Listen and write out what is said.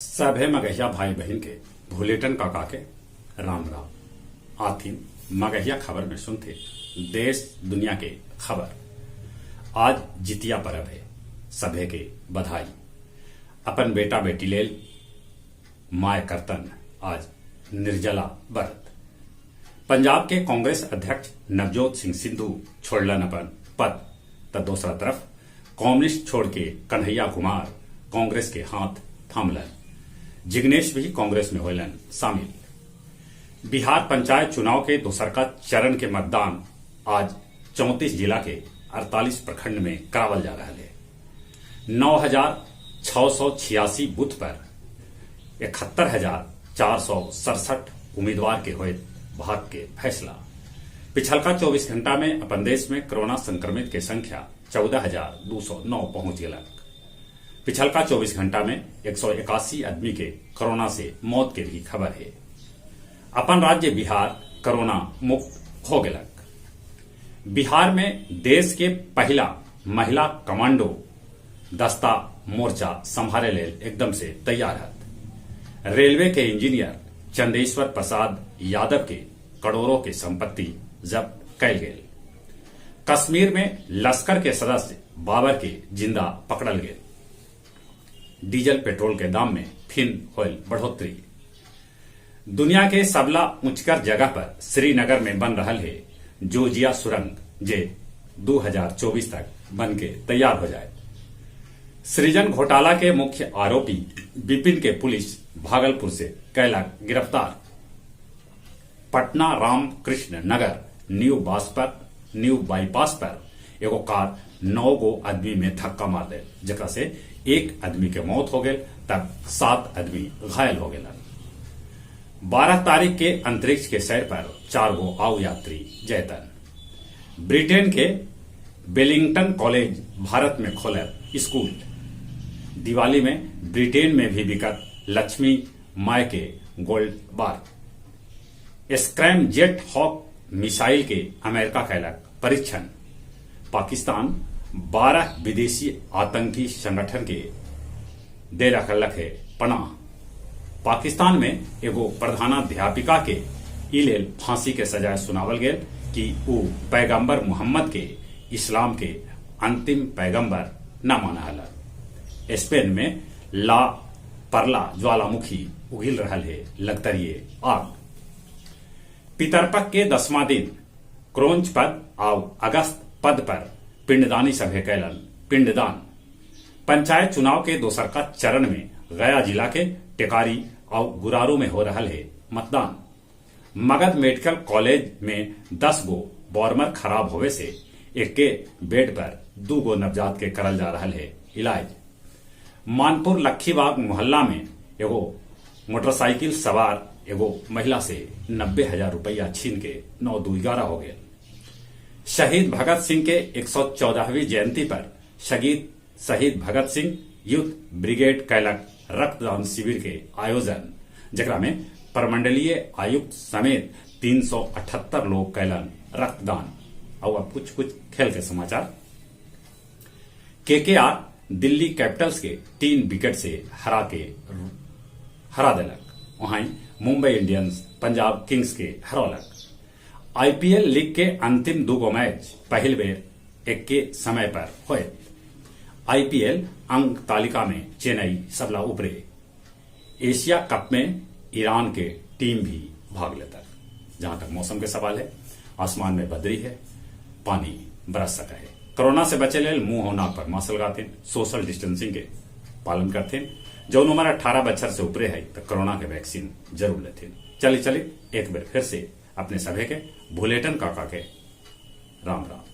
सभे मगहिया भाई बहन के भूलेटन काका के राम राम। आथिन मगहिया खबर में सुनते देश दुनिया के खबर। आज जितिया परब है, सभे के बधाई। अपन बेटा बेटी लेल माय करतन आज निर्जला व्रत। पंजाब के कांग्रेस अध्यक्ष नवजोत सिंह सिद्धू छोड़लन अपन पद, तो दूसरा तरफ कम्युनिस्ट छोड़ के कन्हैया कुमार कांग्रेस के हाथ थामलन। जिग्नेश भी कांग्रेस में होलन शामिल। बिहार पंचायत चुनाव के दूसरका चरण के मतदान आज 34 जिला के 48 प्रखंड में करावल जा रहा है। 9,686 बूथ पर 71,467 उम्मीदवार के हुए भाग के फैसला। पिछलका 24 घंटा में अपन देश में कोरोना संक्रमित के संख्या 14,209 पहुंच गया। पिछलका 24 घंटा में 181 आदमी के कोरोना से मौत के भी खबर है। अपन राज्य बिहार कोरोना मुक्त हो गया। बिहार में देश के पहला महिला कमांडो दस्ता मोर्चा संभाले ले एकदम से तैयार है। रेलवे के इंजीनियर चंदेश्वर प्रसाद यादव के करोड़ों की संपत्ति जब्त कैल गई। कश्मीर में लश्कर के सदस्य बाबर के जिंदा पकड़ल गए। डीजल पेट्रोल के दाम में फिर होल बढ़ोतरी। दुनिया के सबला उच्चकर जगह पर श्रीनगर में बन रहा है जोजिया सुरंग, जे 2024 तक बन के तैयार हो जाए। सृजन घोटाला के मुख्य आरोपी विपिन के पुलिस भागलपुर से कैला गिरफ्तार। पटना रामकृष्ण नगर न्यू बाईपास पर एगो कार 9 गो आदमी में धक्का मार दे, जकरा से एक आदमी के मौत हो गए, तब 7 आदमी घायल हो गए। 12 तारीख के अंतरिक्ष के सैर पर 4 गो आउ यात्री जैतन। ब्रिटेन के वेलिंगटन कॉलेज भारत में खोले स्कूल। दिवाली में ब्रिटेन में भी बिकत लक्ष्मी माय के gold bar. Scramjet Hawk missile के अमेरिका कैलक परीक्षण। पाकिस्तान 12 विदेशी आतंकी संगठन के दे रखलक है पनाह। पाकिस्तान में एगो प्रधानाध्यापिका के इलेल फांसी के सजाए सुनावल गेल कि वो पैगंबर मोहम्मद के इस्लाम के अंतिम पैगंबर न माना हल। स्पेन में ला परला ज्वालामुखी उगिल रहल है लगतरिये आग। पितरपक के 10वां दिन क्रोंच पद आव अगस्त पद पर पिंडदानी सभे कैलन पिंडदान। पंचायत चुनाव के दूसरका चरण में गया जिला के टेकारी और गुरारू में हो रहा है मतदान। मगध मेडिकल कॉलेज में 10 गो बॉर्मर खराब होवे से एक के बेड पर 2 गो नवजात के करल जा रहा है इलाज। मानपुर लखीबाग मोहल्ला में एगो मोटरसाइकिल सवार एगो महिला से 90,000 रुपया छीन के 9-2-11 हो गए। शहीद भगत सिंह के 114वीं जयंती पर शहीद भगत सिंह यूथ ब्रिगेड कैलक रक्तदान शिविर के आयोजन, जकरा में प्रमंडलीय आयुक्त समेत 378 लोग कैलन रक्तदान। और अब कुछ खेल के समाचार। केकेआर दिल्ली कैपिटल्स के 3 विकेट से हरा दिलक। वहीं मुंबई इंडियंस पंजाब किंग्स के हरौलक। आईपीएल लीग के अंतिम 2 गो मैच पहल बेर एक के समय पर हुए। आईपीएल अंक तालिका में चेन्नई सबला ऊपरे। एशिया कप में ईरान के टीम भी भाग लेता। जहां तक मौसम के सवाल है, आसमान में बदरी है, पानी बरस सका है। कोरोना से बचे लेल मुंह और नाक पर मास्क लगाते, सोशल डिस्टेंसिंग के पालन करते। जो उम्र 18 बच्चर से ऊपरे है तो कोरोना के वैक्सीन जरूर लेते। चलिए एक बार फिर से अपने सभी के भूलेटन काका के राम राम।